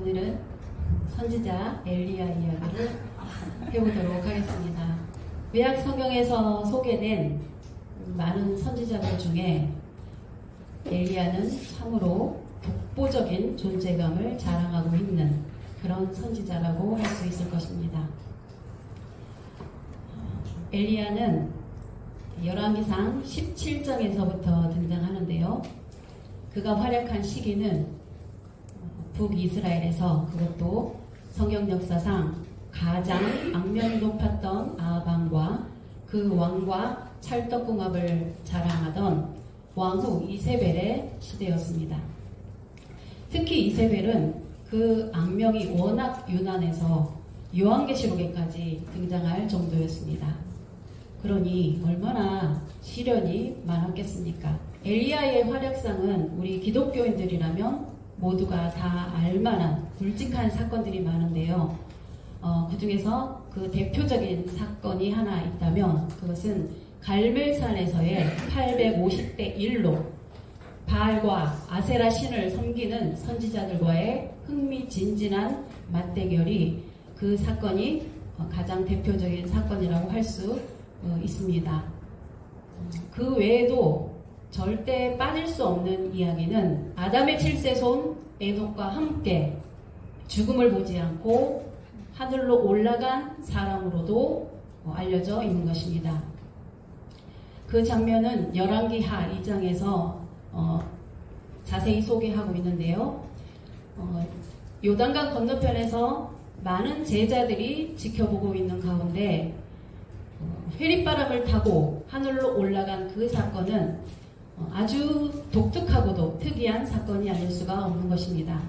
오늘은 선지자 엘리야 이야기를 해보도록 하겠습니다. 구약 성경에서 소개된 많은 선지자들 중에 엘리야는 참으로 독보적인 존재감을 자랑하고 있는 그런 선지자라고 할 수 있을 것입니다. 엘리야는 열왕기상 17장에서부터 등장하는데요. 그가 활약한 시기는 북이스라엘에서, 그것도 성경 역사상 가장 악명이 높았던 아합 왕과 그 왕과 찰떡궁합을 자랑하던 왕후 이세벨의 시대였습니다. 특히 이세벨은 그 악명이 워낙 유난해서 요한계시록에까지 등장할 정도였습니다. 그러니 얼마나 시련이 많았겠습니까? 엘리야의 활약상은 우리 기독교인들이라면 모두가 다 알만한 굵직한 사건들이 많은데요. 그 중에서 그 대표적인 사건이 하나 있다면 그것은 갈멜산에서의 850대 1로 바알과 아세라 신을 섬기는 선지자들과의 흥미진진한 맞대결이, 그 사건이 가장 대표적인 사건이라고 할 수 있습니다. 그 외에도 절대 빠질 수 없는 이야기는 아담의 7세손 에녹과 함께 죽음을 보지 않고 하늘로 올라간 사람으로도 알려져 있는 것입니다. 그 장면은 열왕기하 2장에서 자세히 소개하고 있는데요. 요단강 건너편에서 많은 제자들이 지켜보고 있는 가운데 회리바람을 타고 하늘로 올라간 그 사건은 아주 독특하고도 특이한 사건이 아닐 수가 없는 것입니다.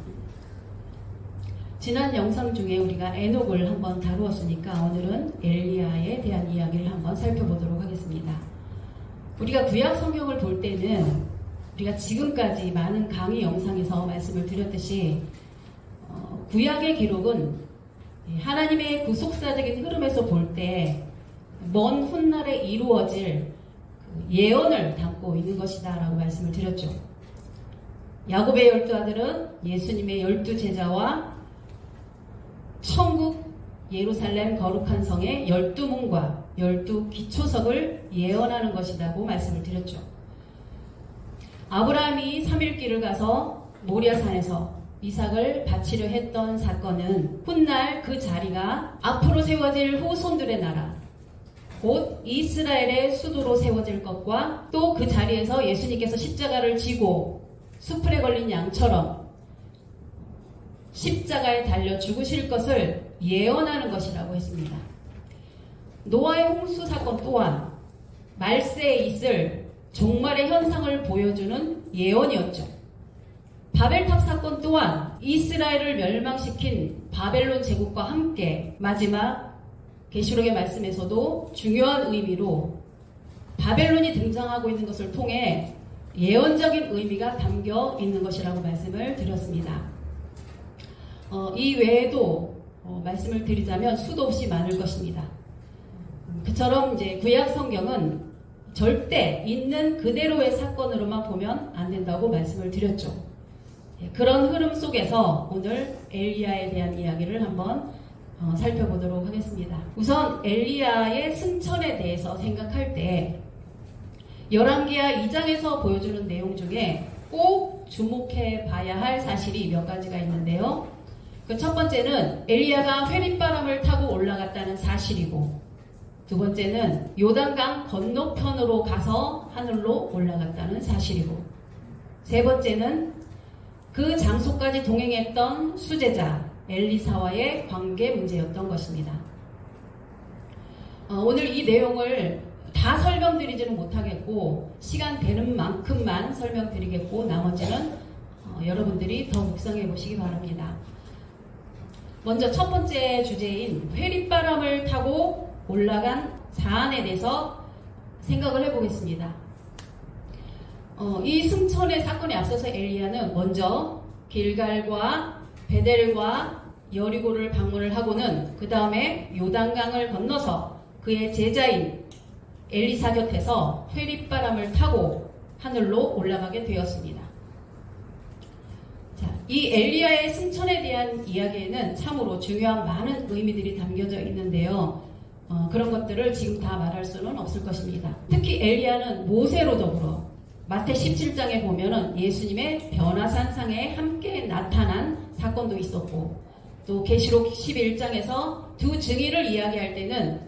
지난 영상 중에 우리가 에녹을 한번 다루었으니까 오늘은 엘리야에 대한 이야기를 한번 살펴보도록 하겠습니다. 우리가 구약 성경을 볼 때는 우리가 지금까지 많은 강의 영상에서 말씀을 드렸듯이 구약의 기록은 하나님의 구속사적인 흐름에서 볼 때 먼 훗날에 이루어질 예언을 담고 있는 것이다 라고 말씀을 드렸죠. 야곱의 12아들은 예수님의 12제자와 천국 예루살렘 거룩한 성의 12문과 12기초석을 예언하는 것이라고 말씀을 드렸죠. 아브라함이 3일길을 가서 모리아산에서 이삭을 바치려 했던 사건은 훗날 그 자리가 앞으로 세워질 후손들의 나라, 곧 이스라엘의 수도로 세워질 것과 또 그 자리에서 예수님께서 십자가를 지고 수풀에 걸린 양처럼 십자가에 달려 죽으실 것을 예언하는 것이라고 했습니다. 노아의 홍수 사건 또한 말세에 있을 종말의 현상을 보여주는 예언이었죠. 바벨탑 사건 또한 이스라엘을 멸망시킨 바벨론 제국과 함께 마지막 계시록의 말씀에서도 중요한 의미로 바벨론이 등장하고 있는 것을 통해 예언적인 의미가 담겨 있는 것이라고 말씀을 드렸습니다. 이 외에도 말씀을 드리자면 수도 없이 많을 것입니다. 그처럼 이제 구약 성경은 절대 있는 그대로의 사건으로만 보면 안 된다고 말씀을 드렸죠. 그런 흐름 속에서 오늘 엘리야에 대한 이야기를 한번 살펴보도록 하겠습니다. 우선 엘리야의 승천에 대해서 생각할 때 열왕기하 2장에서 보여주는 내용 중에 꼭 주목해 봐야 할 사실이 몇 가지가 있는데요. 그 첫 번째는 엘리야가 회리바람을 타고 올라갔다는 사실이고, 두 번째는 요단강 건너편으로 가서 하늘로 올라갔다는 사실이고, 세 번째는 그 장소까지 동행했던 수제자 엘리사와의 관계 문제였던 것입니다. 오늘 이 내용을 다 설명드리지는 못하겠고 시간 되는 만큼만 설명드리겠고 나머지는 여러분들이 더 묵상해 보시기 바랍니다. 먼저 첫 번째 주제인 회리바람을 타고 올라간 사안에 대해서 생각을 해보겠습니다. 이 승천의 사건에 앞서서 엘리야는 먼저 길갈과 베델과 여리고를 방문을 하고는 그 다음에 요단강을 건너서 그의 제자인 엘리사 곁에서 회리바람을 타고 하늘로 올라가게 되었습니다. 자, 이 엘리야의 승천에 대한 이야기에는 참으로 중요한 많은 의미들이 담겨져 있는데요. 그런 것들을 지금 다 말할 수는 없을 것입니다. 특히 엘리야는 모세로 더불어 마태 17장에 보면은 예수님의 변화산상에 함께 나타난 사건도 있었고, 또 계시록 11장에서 두 증인을 이야기할 때는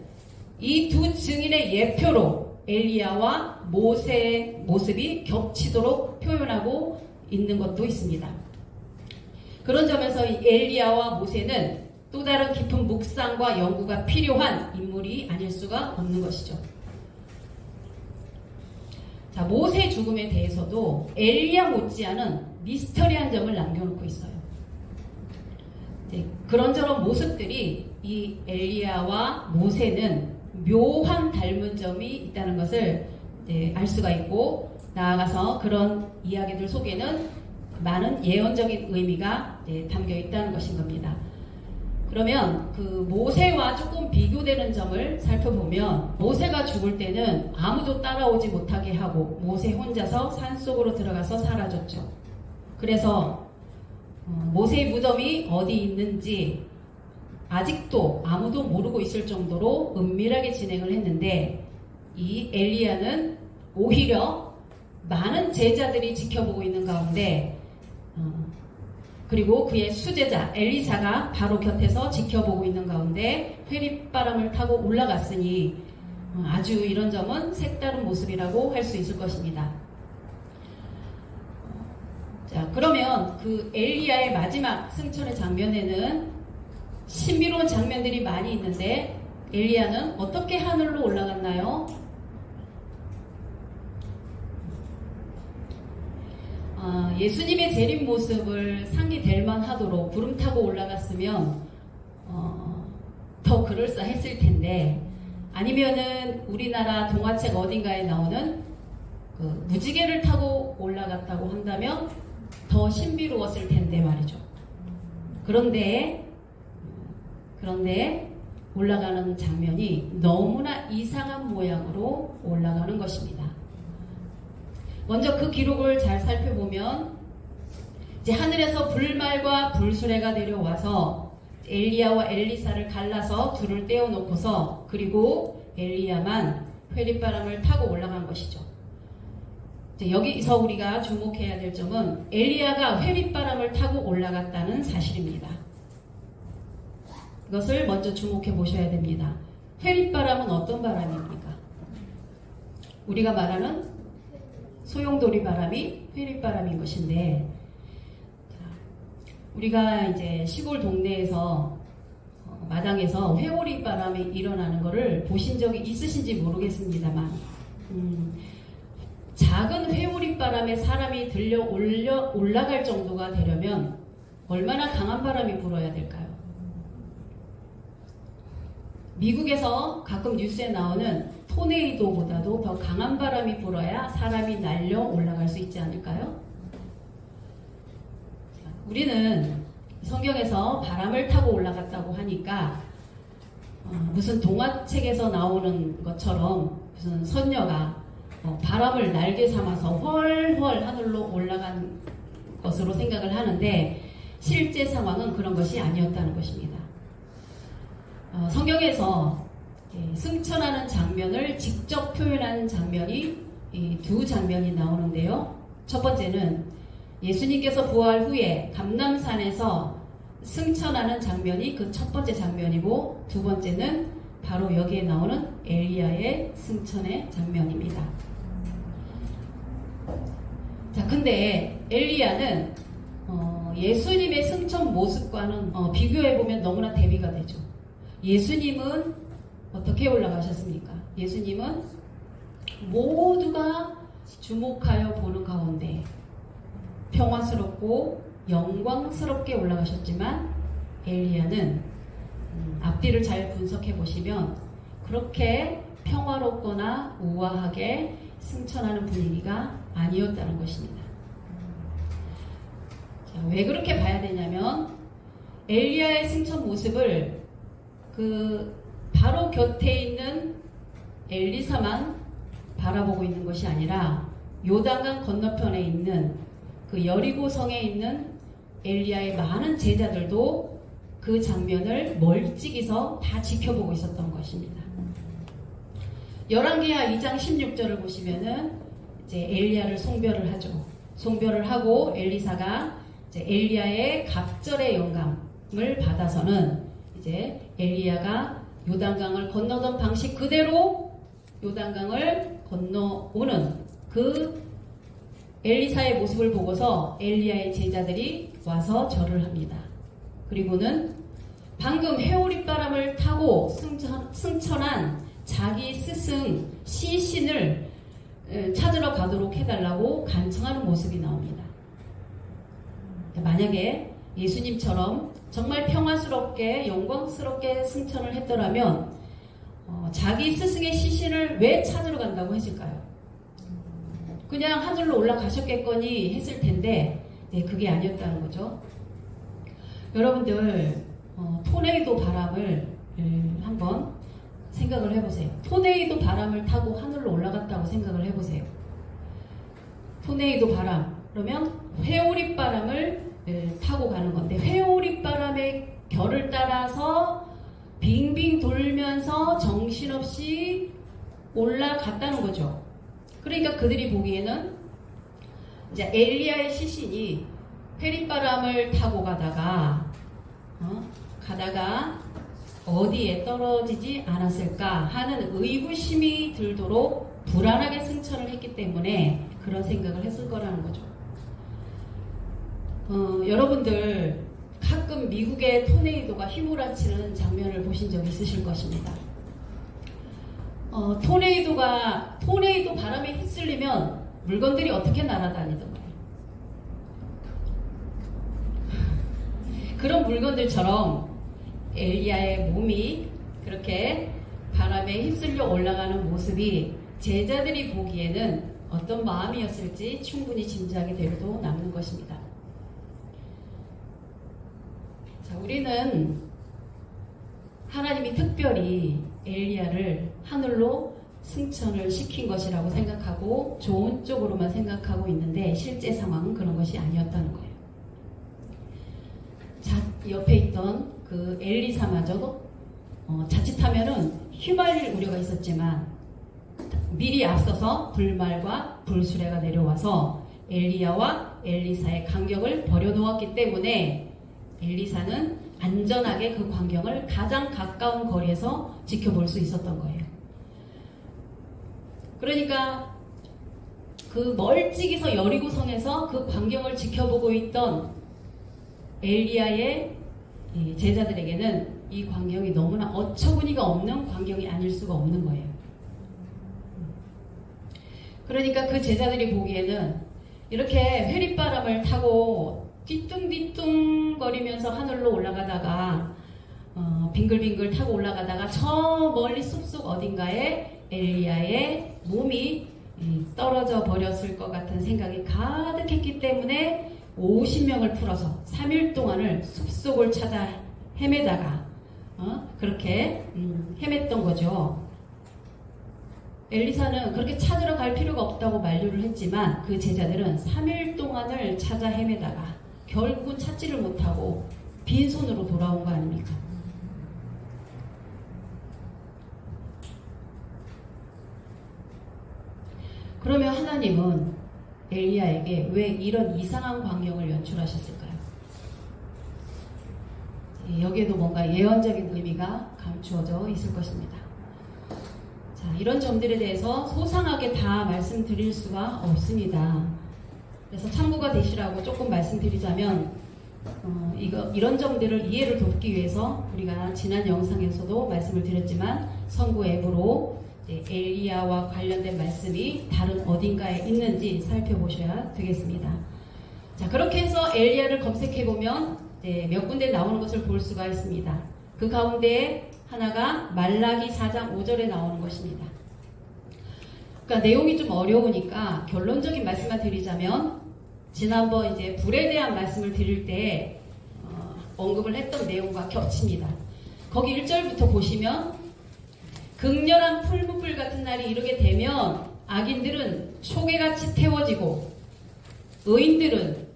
이 두 증인의 예표로 엘리야와 모세의 모습이 겹치도록 표현하고 있는 것도 있습니다. 그런 점에서 엘리야와 모세는 또 다른 깊은 묵상과 연구가 필요한 인물이 아닐 수가 없는 것이죠. 자, 모세 죽음에 대해서도 엘리야 못지않은 미스터리한 점을 남겨놓고 있어요. 그런저런 모습들이 이 엘리야와 모세는 묘한 닮은 점이 있다는 것을 알 수가 있고, 나아가서 그런 이야기들 속에는 많은 예언적인 의미가 담겨 있다는 것인 겁니다. 그러면 그 모세와 조금 비교되는 점을 살펴보면, 모세가 죽을 때는 아무도 따라오지 못하게 하고 모세 혼자서 산속으로 들어가서 사라졌죠. 그래서 모세의 무덤이 어디 있는지 아직도 아무도 모르고 있을 정도로 은밀하게 진행을 했는데, 이 엘리야는 오히려 많은 제자들이 지켜보고 있는 가운데, 그리고 그의 수제자 엘리사가 바로 곁에서 지켜보고 있는 가운데 회립바람을 타고 올라갔으니 아주 이런 점은 색다른 모습이라고 할 수 있을 것입니다. 자, 그러면 그 엘리야의 마지막 승천의 장면에는 신비로운 장면들이 많이 있는데, 엘리야는 어떻게 하늘로 올라갔나요? 예수님의 재림 모습을 상기될 만하도록 구름 타고 올라갔으면 더 그럴싸했을 텐데, 아니면은 우리나라 동화책 어딘가에 나오는 그 무지개를 타고 올라갔다고 한다면 더 신비로웠을 텐데 말이죠. 그런데 올라가는 장면이 너무나 이상한 모양으로 올라가는 것입니다. 먼저 그 기록을 잘 살펴보면, 이제 하늘에서 불말과 불수레가 내려와서 엘리야와 엘리사를 갈라서 둘을 떼어놓고서, 그리고 엘리야만 회립바람을 타고 올라간 것이죠. 여기서 우리가 주목해야 될 점은 엘리야가 회립바람을 타고 올라갔다는 사실입니다. 이것을 먼저 주목해 보셔야 됩니다. 회립바람은 어떤 바람입니까? 우리가 말하는 소용돌이 바람이 회립바람인 것인데, 우리가 이제 시골 동네에서 마당에서 회오리 바람이 일어나는 것을 보신 적이 있으신지 모르겠습니다만, 작은 회오리 바람에 사람이 들려 올라갈 정도가 되려면 얼마나 강한 바람이 불어야 될까요? 미국에서 가끔 뉴스에 나오는 토네이도보다도 더 강한 바람이 불어야 사람이 날려 올라갈 수 있지 않을까요? 우리는 성경에서 바람을 타고 올라갔다고 하니까 무슨 동화책에서 나오는 것처럼 무슨 선녀가 바람을 날개 삼아서 훨훨 하늘로 올라간 것으로 생각을 하는데, 실제 상황은 그런 것이 아니었다는 것입니다. 성경에서 승천하는 장면을 직접 표현한 장면이 두 장면이 나오는데요. 첫 번째는 예수님께서 부활 후에 감람산에서 승천하는 장면이 그 첫 번째 장면이고, 두 번째는 바로 여기에 나오는 엘리야의 승천의 장면입니다. 자, 근데 엘리야는 예수님의 승천 모습과는 비교해보면 너무나 대비가 되죠. 예수님은 어떻게 올라가셨습니까? 예수님은 모두가 주목하여 보는 가운데 평화스럽고 영광스럽게 올라가셨지만, 엘리야는 앞뒤를 잘 분석해 보시면 그렇게 평화롭거나 우아하게 승천하는 분위기가 아니었다는 것입니다. 자, 왜 그렇게 봐야 되냐면, 엘리야의 승천 모습을 그 바로 곁에 있는 엘리사만 바라보고 있는 것이 아니라 요단강 건너편에 있는 그 여리고 성에 있는 엘리야의 많은 제자들도 그 장면을 멀찍이서 다 지켜보고 있었던 것입니다. 열왕기하 2장 16절을 보시면은 이제 엘리야를 송별을 하죠. 송별을 하고 엘리사가 이제 엘리야의 갑절의 영감을 받아서는 이제 엘리야가 요단강을 건너던 방식 그대로 요단강을 건너오는 그 엘리사의 모습을 보고서 엘리야의 제자들이 와서 절을 합니다. 그리고는 방금 회오리바람을 타고 승천한 자기 스승 시신을 찾으러 가도록 해달라고 간청하는 모습이 나옵니다. 만약에 예수님처럼 정말 평화스럽게 영광스럽게 승천을 했더라면 자기 스승의 시신을 왜 찾으러 간다고 했을까요? 그냥 하늘로 올라가셨겠거니 했을 텐데 그게 아니었다는 거죠. 여러분들 토네이도 바람을 한번 생각을 해보세요. 토네이도 바람을 타고 하늘로 올라갔다고 생각을 해보세요. 토네이도 바람 그러면 회오리 바람을 타고 가는 건데 회오리 바람의 결을 따라서 빙빙 돌면서 정신없이 올라갔다는 거죠. 그러니까 그들이 보기에는 이제 엘리야의 시신이 회리바람을 타고 가다가 어디에 떨어지지 않았을까 하는 의구심이 들도록 불안하게 승천을 했기 때문에 그런 생각을 했을 거라는 거죠. 여러분들 가끔 미국의 토네이도가 휘몰아치는 장면을 보신 적 있으실 것입니다. 토네이도 바람에 휩쓸리면 물건들이 어떻게 날아다니던가요? 그런 물건들처럼 엘리야의 몸이 그렇게 바람에 휩쓸려 올라가는 모습이 제자들이 보기에는 어떤 마음이었을지 충분히 짐작이 되어도 남는 것입니다. 자, 우리는 하나님이 특별히 엘리야를 하늘로 승천을 시킨 것이라고 생각하고 좋은 쪽으로만 생각하고 있는데 실제 상황은 그런 것이 아니었다는 거예요. 옆에 있던 그 엘리사마저도 자칫하면은 휘말릴 우려가 있었지만 미리 앞서서 불말과 불수레가 내려와서 엘리야와 엘리사의 간격을 버려놓았기 때문에 엘리사는 안전하게 그 광경을 가장 가까운 거리에서 지켜볼 수 있었던 거예요. 그러니까 그 멀찍이서 여리고성에서 그 광경을 지켜보고 있던 엘리야의 제자들에게는 이 광경이 너무나 어처구니가 없는 광경이 아닐 수가 없는 거예요. 그러니까 그 제자들이 보기에는 이렇게 회리바람을 타고 뒤뚱뒤뚱 거리면서 하늘로 올라가다가 빙글빙글 타고 올라가다가 저 멀리 숲속 어딘가에 엘리야의 몸이 떨어져 버렸을 것 같은 생각이 가득했기 때문에 50명을 풀어서 3일 동안을 숲속을 찾아 헤매다가 그렇게 헤맸던 거죠. 엘리사는 그렇게 찾으러 갈 필요가 없다고 만류를 했지만 그 제자들은 3일 동안을 찾아 헤매다가 결국은 찾지를 못하고 빈손으로 돌아온 거 아닙니까? 그러면 하나님은 엘리야에게 왜 이런 이상한 광경을 연출하셨을까요? 여기에도 뭔가 예언적인 의미가 감추어져 있을 것입니다. 자, 이런 점들에 대해서 소상하게 다 말씀드릴 수가 없습니다. 그래서 참고가 되시라고 조금 말씀드리자면 이런 점들을 이해를 돕기 위해서 우리가 지난 영상에서도 말씀을 드렸지만 선구 앱으로 엘리야와 관련된 말씀이 다른 어딘가에 있는지 살펴보셔야 되겠습니다. 자, 그렇게 해서 엘리야를 검색해보면 몇 군데 나오는 것을 볼 수가 있습니다. 그 가운데 하나가 말라기 4장 5절에 나오는 것입니다. 그러니까 내용이 좀 어려우니까 결론적인 말씀만 드리자면 지난번 이제 불에 대한 말씀을 드릴 때 언급을 했던 내용과 겹칩니다. 거기 1절부터 보시면 극렬한 풀무불 같은 날이 이르게 되면 악인들은 초계같이 태워지고 의인들은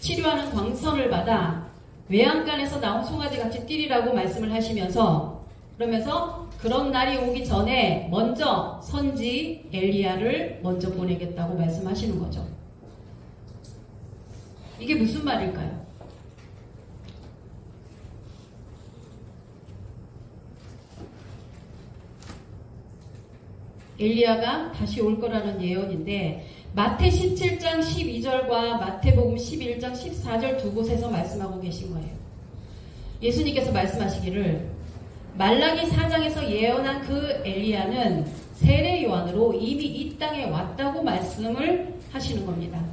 치료하는 광선을 받아 외양간에서 나온 송아지같이 뛰리라고 말씀을 하시면서, 그러면서 그런 날이 오기 전에 먼저 선지 엘리야를 먼저 보내겠다고 말씀하시는 거죠. 이게 무슨 말일까요? 엘리야가 다시 올 거라는 예언인데, 마태 17장 12절과 마태복음 11장 14절 두 곳에서 말씀하고 계신 거예요. 예수님께서 말씀하시기를 말라기 4장에서 예언한 그 엘리야는 세례 요한으로 이미 이 땅에 왔다고 말씀을 하시는 겁니다.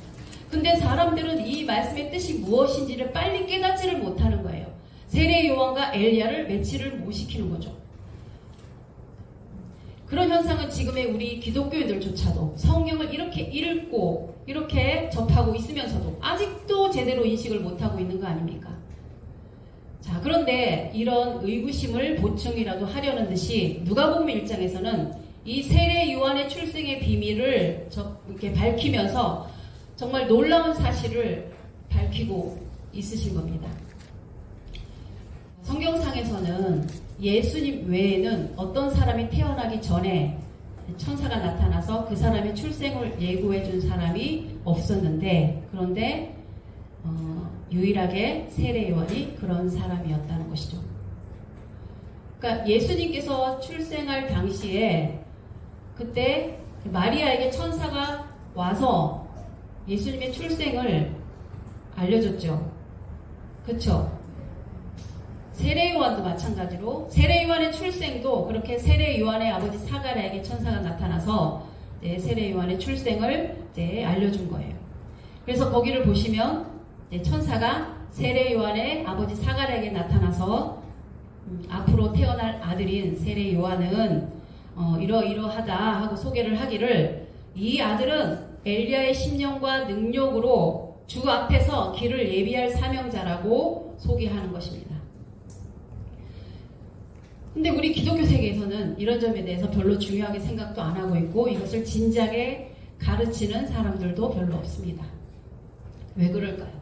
근데 사람들은 이 말씀의 뜻이 무엇인지를 빨리 깨닫지를 못하는 거예요. 세례 요한과 엘리야를 매치를 못 시키는 거죠. 그런 현상은 지금의 우리 기독교인들조차도 성경을 이렇게 읽고 이렇게 접하고 있으면서도 아직도 제대로 인식을 못하고 있는 거 아닙니까? 자, 그런데 이런 의구심을 보충이라도 하려는 듯이 누가복음 1장에서는 이 세례 요한의 출생의 비밀을 이렇게 밝히면서 정말 놀라운 사실을 밝히고 있으신 겁니다. 성경상에서는 예수님 외에는 어떤 사람이 태어나기 전에 천사가 나타나서 그 사람의 출생을 예고해 준 사람이 없었는데, 그런데 유일하게 세례 요한이 그런 사람이었다는 것이죠. 그러니까 예수님께서 출생할 당시에 그때 마리아에게 천사가 와서 예수님의 출생을 알려줬죠. 그렇죠? 세례 요한도 마찬가지로 세례 요한의 출생도 그렇게 세례 요한의 아버지 사가랴에게 천사가 나타나서 세례 요한의 출생을 알려준 거예요. 그래서 거기를 보시면 천사가 세례 요한의 아버지 사가랴에게 나타나서 앞으로 태어날 아들인 세례 요한은 이러이러하다 하고 소개를 하기를, 이 아들은 엘리야의 심령과 능력으로 주 앞에서 길을 예비할 사명자라고 소개하는 것입니다. 근데 우리 기독교 세계에서는 이런 점에 대해서 별로 중요하게 생각도 안 하고 있고 이것을 진지하게 가르치는 사람들도 별로 없습니다. 왜 그럴까요?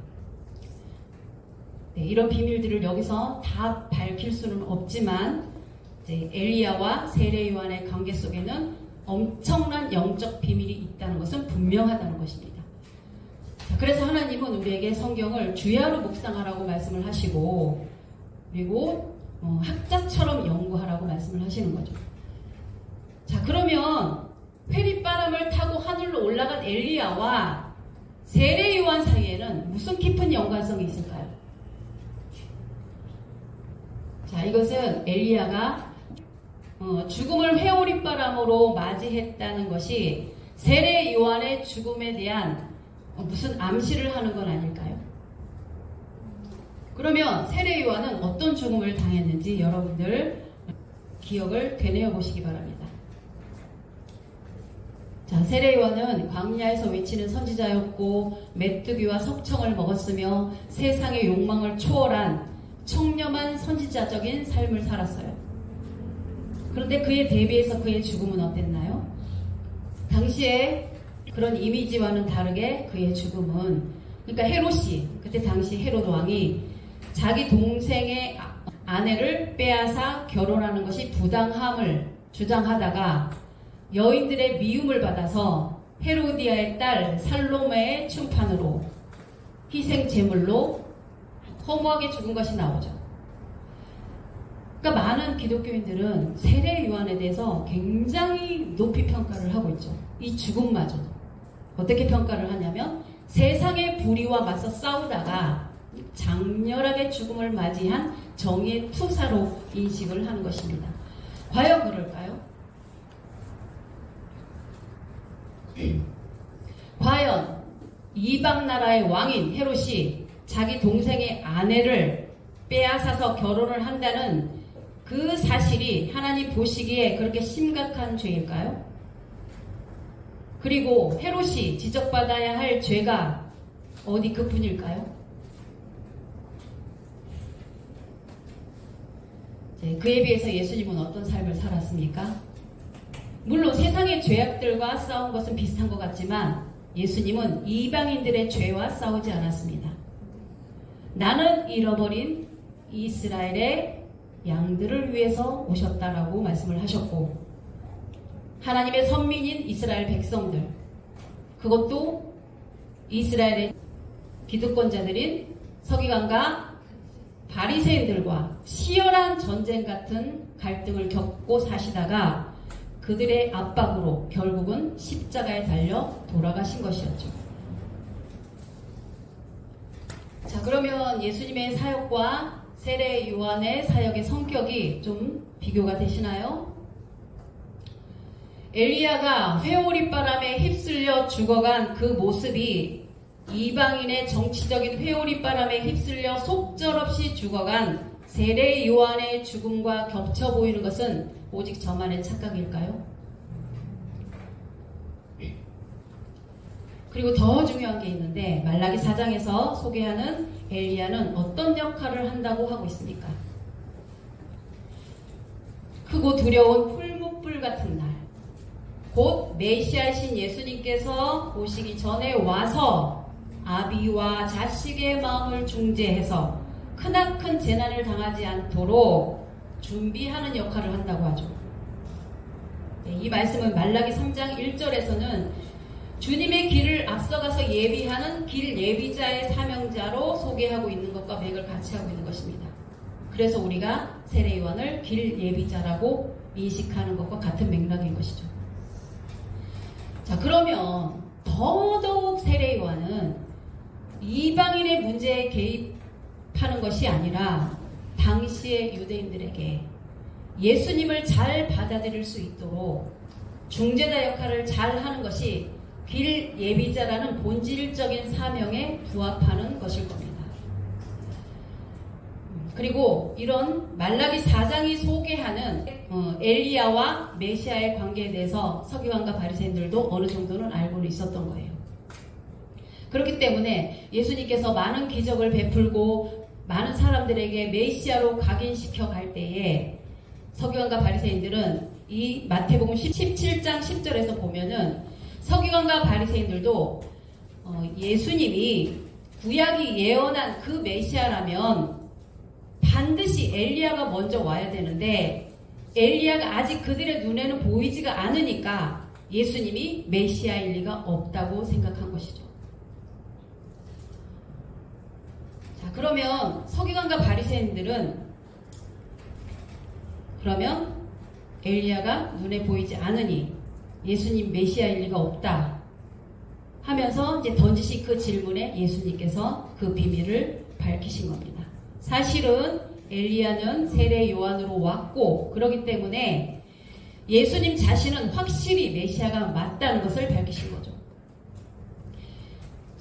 네, 이런 비밀들을 여기서 다 밝힐 수는 없지만 엘리야와 세례 요한의 관계 속에는 엄청난 영적 비밀이 있다는 것은 분명하다는 것입니다. 자, 그래서 하나님은 우리에게 성경을 주야로 묵상하라고 말씀을 하시고, 그리고 학자처럼 연구하라고 말씀을 하시는 거죠. 자, 그러면 회리바람을 타고 하늘로 올라간 엘리야와 세례 요한 사이에는 무슨 깊은 연관성이 있을까요? 자, 이것은 엘리야가 죽음을 회오리바람으로 맞이했다는 것이 세례 요한의 죽음에 대한 무슨 암시를 하는 건 아닐까요? 그러면 세례 요한은 어떤 죽음을 당했는지 여러분들 기억을 되뇌어 보시기 바랍니다. 자, 세례 요한은 광야에서 외치는 선지자였고 메뚜기와 석청을 먹었으며 세상의 욕망을 초월한 청렴한 선지자적인 삶을 살았어요. 그런데 그에 대비해서 그의 죽음은 어땠나요? 당시에 그런 이미지와는 다르게 그의 죽음은, 그러니까 헤롯이, 그때 당시 헤롯 왕이 자기 동생의 아내를 빼앗아 결혼하는 것이 부당함을 주장하다가 여인들의 미움을 받아서 헤로디아의 딸 살로메의 충판으로 희생 제물로 허무하게 죽은 것이 나오죠. 그러니까 많은 기독교인들은 세례 요한에 대해서 굉장히 높이 평가를 하고 있죠. 이 죽음마저도. 어떻게 평가를 하냐면 세상의 불의와 맞서 싸우다가 장렬하게 죽음을 맞이한 정의의 투사로 인식을 하는 것입니다. 과연 그럴까요? 과연 이방 나라의 왕인 헤롯이 자기 동생의 아내를 빼앗아서 결혼을 한다는 그 사실이 하나님 보시기에 그렇게 심각한 죄일까요? 그리고 헤롯이 지적받아야 할 죄가 어디 그뿐일까요? 그에 비해서 예수님은 어떤 삶을 살았습니까? 물론 세상의 죄악들과 싸운 것은 비슷한 것 같지만 예수님은 이방인들의 죄와 싸우지 않았습니다. 나는 잃어버린 이스라엘의 양들을 위해서 오셨다라고 말씀을 하셨고, 하나님의 선민인 이스라엘 백성들, 그것도 이스라엘의 기득권자들인 서기관과 바리새인들과 치열한 전쟁 같은 갈등을 겪고 사시다가 그들의 압박으로 결국은 십자가에 달려 돌아가신 것이었죠. 자, 그러면 예수님의 사역과 세례 요한의 사역의 성격이 좀 비교가 되시나요? 엘리야가 회오리바람에 휩쓸려 죽어간 그 모습이 이방인의 정치적인 회오리바람에 휩쓸려 속절없이 죽어간 세례 요한의 죽음과 겹쳐 보이는 것은 오직 저만의 착각일까요? 그리고 더 중요한 게 있는데, 말라기 4장에서 소개하는 엘리야는 어떤 역할을 한다고 하고 있습니까? 크고 두려운 풀무불 같은 날, 곧 메시아이신 예수님께서 오시기 전에 와서 아비와 자식의 마음을 중재해서 크나큰 재난을 당하지 않도록 준비하는 역할을 한다고 하죠. 이 말씀은 말라기 3장 1절에서는 주님의 길을 앞서가서 예비하는 길 예비자의 사명자로 소개하고 있는 것과 맥을 같이 하고 있는 것입니다. 그래서 우리가 세례 요한을 길 예비자라고 인식하는 것과 같은 맥락인 것이죠. 자, 그러면 더더욱 세례 요한은 이방인의 문제에 개입하는 것이 아니라 당시의 유대인들에게 예수님을 잘 받아들일 수 있도록 중재자 역할을 잘 하는 것이 길 예비자라는 본질적인 사명에 부합하는 것일 겁니다. 그리고 이런 말라기 4장이 소개하는 엘리야와 메시아의 관계에 대해서 서기관과 바리새인들도 어느 정도는 알고는 있었던 거예요. 그렇기 때문에 예수님께서 많은 기적을 베풀고 많은 사람들에게 메시아로 각인시켜 갈 때에 서기관과 바리새인들은 이 마태복음 17장 10절에서 보면은 서기관과 바리새인들도 예수님이 구약이 예언한 그 메시아라면 반드시 엘리야가 먼저 와야 되는데 엘리야가 아직 그들의 눈에는 보이지가 않으니까 예수님이 메시아일 리가 없다고 생각한 것이죠. 자, 그러면 서기관과 바리새인들은 그러면 엘리야가 눈에 보이지 않으니 예수님 메시아일 리가 없다 하면서 이제 던지신 그 질문에 예수님께서 그 비밀을 밝히신 겁니다. 사실은 엘리야는 세례 요한으로 왔고 그렇기 때문에 예수님 자신은 확실히 메시아가 맞다는 것을 밝히신 거죠.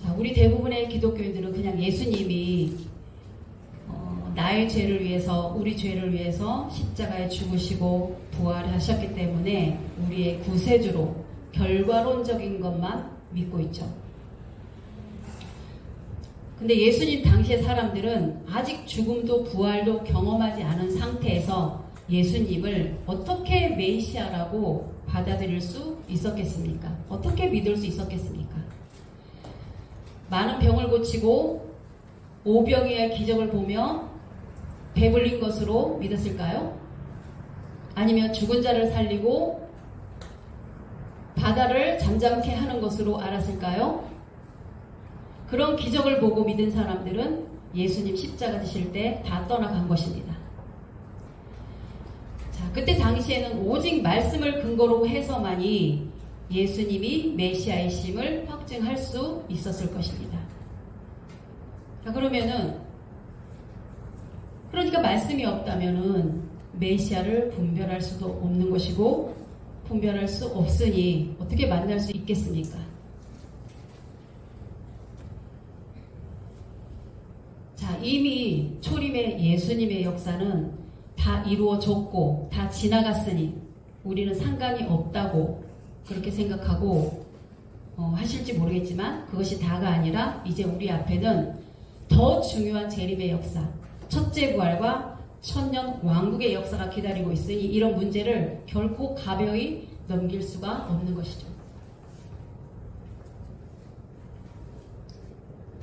자, 우리 대부분의 기독교인들은 그냥 예수님이 나의 죄를 위해서, 우리 죄를 위해서 십자가에 죽으시고 부활하셨기 때문에 우리의 구세주로 결과론적인 것만 믿고 있죠. 근데 예수님 당시의 사람들은 아직 죽음도 부활도 경험하지 않은 상태에서 예수님을 어떻게 메시아라고 받아들일 수 있었겠습니까? 어떻게 믿을 수 있었겠습니까? 많은 병을 고치고 오병이어의 기적을 보며 배불린 것으로 믿었을까요? 아니면 죽은 자를 살리고 바다를 잠잠케 하는 것으로 알았을까요? 그런 기적을 보고 믿은 사람들은 예수님 십자가 지실 때 다 떠나간 것입니다. 자, 그때 당시에는 오직 말씀을 근거로 해서만이 예수님이 메시아이심을 확증할 수 있었을 것입니다. 자, 그러니까 말씀이 없다면은 메시아를 분별할 수도 없는 것이고 분별할 수 없으니 어떻게 만날 수 있겠습니까? 자, 이미 초림의 예수님의 역사는 다 이루어졌고 다 지나갔으니 우리는 상관이 없다고 그렇게 생각하고 하실지 모르겠지만 그것이 다가 아니라 이제 우리 앞에는 더 중요한 재림의 역사, 첫째 부활과 천년 왕국의 역사가 기다리고 있으니 이런 문제를 결코 가벼이 넘길 수가 없는 것이죠.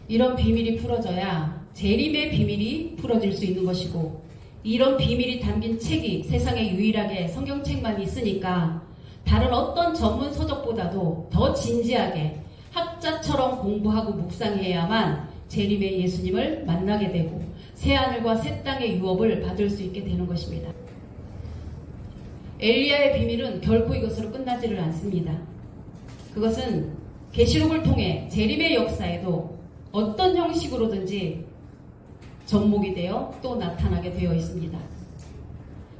이런 비밀이 풀어져야 재림의 비밀이 풀어질 수 있는 것이고, 이런 비밀이 담긴 책이 세상에 유일하게 성경책만 있으니까 다른 어떤 전문 서적보다도 더 진지하게 학자처럼 공부하고 묵상해야만 재림의 예수님을 만나게 되고 새하늘과 새 땅의 유업을 받을 수 있게 되는 것입니다. 엘리야의 비밀은 결코 이것으로 끝나지를 않습니다. 그것은 계시록을 통해 재림의 역사에도 어떤 형식으로든지 접목이 되어 또 나타나게 되어 있습니다.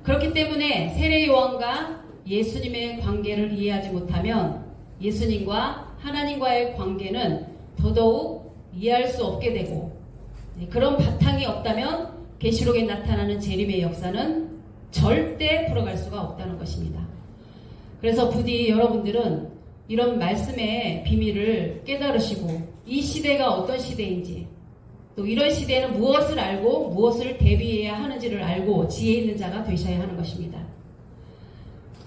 그렇기 때문에 세례 요한과 예수님의 관계를 이해하지 못하면 예수님과 하나님과의 관계는 더더욱 이해할 수 없게 되고, 그런 바탕이 없다면 계시록에 나타나는 재림의 역사는 절대 풀어갈 수가 없다는 것입니다. 그래서 부디 여러분들은 이런 말씀의 비밀을 깨달으시고 이 시대가 어떤 시대인지, 또 이런 시대에는 무엇을 알고 무엇을 대비해야 하는지를 알고 지혜 있는 자가 되셔야 하는 것입니다.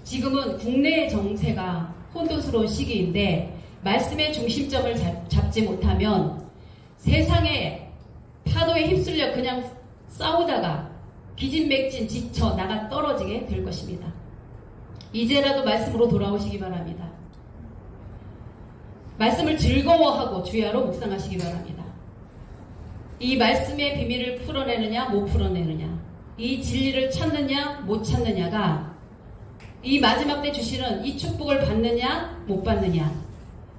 지금은 국내의 정세가 혼돈스러운 시기인데 말씀의 중심점을 잡지 못하면 세상의 파도에 휩쓸려 그냥 싸우다가 기진맥진 지쳐 나가 떨어지게 될 것입니다. 이제라도 말씀으로 돌아오시기 바랍니다. 말씀을 즐거워하고 주야로 묵상하시기 바랍니다. 이 말씀의 비밀을 풀어내느냐 못 풀어내느냐, 이 진리를 찾느냐 못 찾느냐가 이 마지막 때 주시는 이 축복을 받느냐 못 받느냐,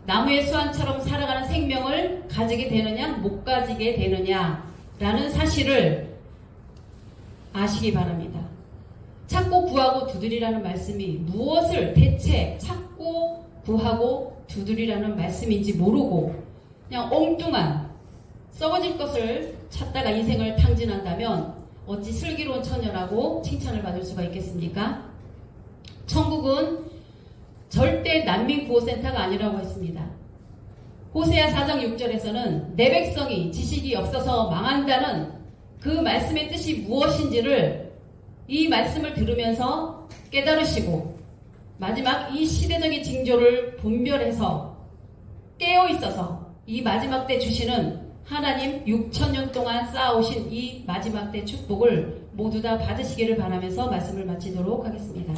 나무의 수완처럼 살아가는 생명을 가지게 되느냐 못 가지게 되느냐라는 사실을 아시기 바랍니다. 찾고 구하고 두드리라는 말씀이 무엇을 대체 찾고 구하고 두드리라는 말씀인지 모르고 그냥 엉뚱한 썩어질 것을 찾다가 인생을 탕진한다면 어찌 슬기로운 처녀라고 칭찬을 받을 수가 있겠습니까? 천국은 절대 난민구호센터가 아니라고 했습니다. 호세아 4장 6절에서는 내 백성이 지식이 없어서 망한다는 그 말씀의 뜻이 무엇인지를 이 말씀을 들으면서 깨달으시고 마지막 이 시대적인 징조를 분별해서 깨어있어서 이 마지막 때 주시는 하나님 6,000년 동안 쌓아오신 이 마지막 때 축복을 모두 다 받으시기를 바라면서 말씀을 마치도록 하겠습니다.